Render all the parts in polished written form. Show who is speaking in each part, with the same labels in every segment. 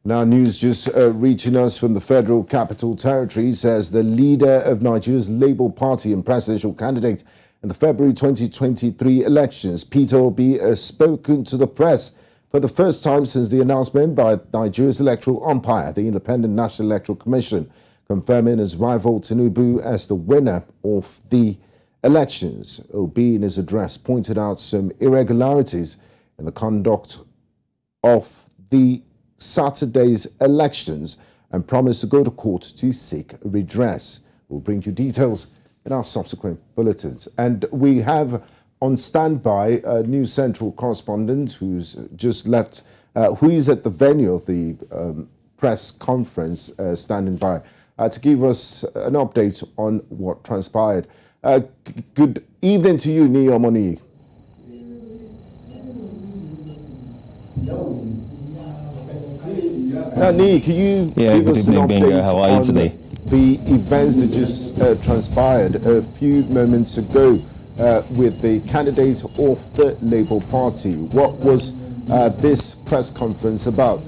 Speaker 1: Now, news just reaching us from the Federal Capital Territory says the leader of Nigeria's Labour Party and presidential candidate in the February 2023 elections, Peter Obi, has spoken to the press for the first time since the announcement by Nigeria's electoral umpire, the Independent National Electoral Commission, confirming his rival Tinubu as the winner of the elections. Obi, in his address, pointed out some irregularities in the conduct of the Saturday's elections and promised to go to court to seek redress. We'll bring you details in our subsequent bulletins. And we have on standby a News Central correspondent who's just left, who is at the venue of the press conference, standing by to give us an update on what transpired. Good evening to you, Ni Omoni. Ni, can you give us an update
Speaker 2: How are you today?
Speaker 1: The events that just transpired a few moments ago with the candidate of the Labour Party? What was this press conference about?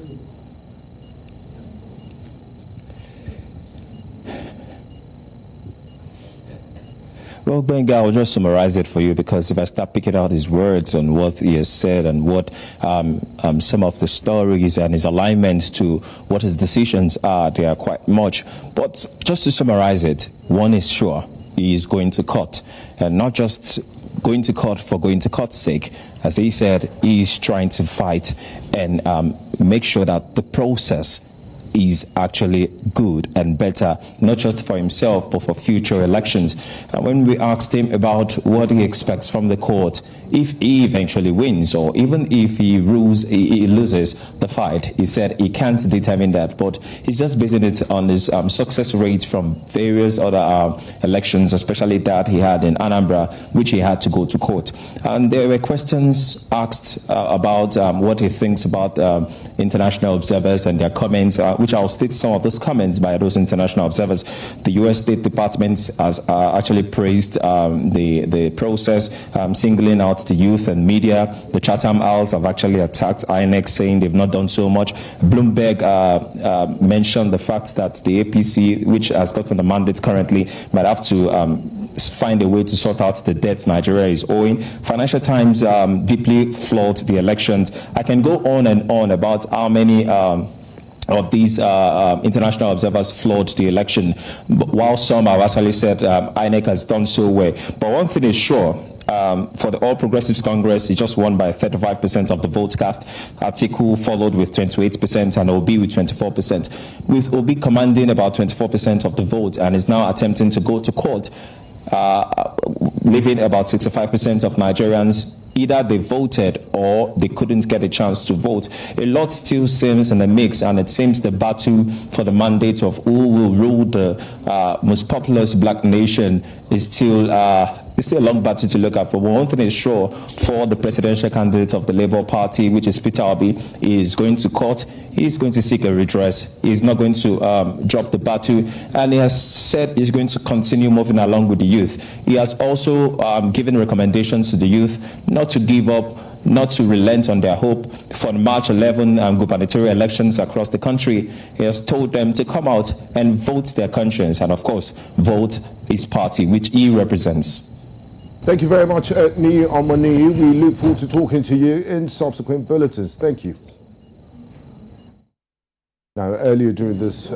Speaker 2: Well, Benga, I'll just summarize it for you, because if I start picking out his words on what he has said and what some of the stories and his alignments to what his decisions are, they are quite much. But just to summarize it, one is sure: he is going to court, and not just going to court for going to court's sake. As he said, he is trying to fight and make sure that the process is actually good and better, not just for himself, but for future elections. And when we asked him about what he expects from the court, if he eventually wins, or even if he loses the fight, he said he can't determine that, but he's just basing it on his success rate from various other elections, especially that he had in Anambra, which he had to go to court. And there were questions asked about what he thinks about international observers and their comments, which I'll state some of those comments by those international observers. The U.S. State Department has actually praised the process, singling out the youth and media. The Chatham Isles have actually attacked INEC, saying they've not done so much. Bloomberg mentioned the fact that the APC, which has gotten the mandate currently, might have to find a way to sort out the debt Nigeria is owing. Financial Times deeply flawed the elections. I can go on and on about how many of these international observers flawed the election, while some have actually said INEC has done so well. But one thing is sure: for the All Progressives Congress, he just won by 35% of the vote cast. Atiku followed with 28% and Obi with 24%. With Obi commanding about 24% of the vote and is now attempting to go to court, leaving about 65% of Nigerians either they voted or they couldn't get a chance to vote. A lot still seems in the mix, and it seems the battle for the mandate of who will rule the most populous black nation is still it's still a long battle to look at. But one thing is sure: for the presidential candidate of the Labour Party, which is Peter Obi, he is going to court. He is going to seek a redress. He is not going to drop the battle, and he has said he's going to continue moving along with the youth. He has also given recommendations to the youth not to give up, not to relent on their hope for the March 11 gubernatorial elections across the country. He has told them to come out and vote their conscience, and of course, vote his party, which he represents.
Speaker 1: Thank you very much, Ni Omoni. We look forward to talking to you in subsequent bulletins. Thank you. Now, earlier during this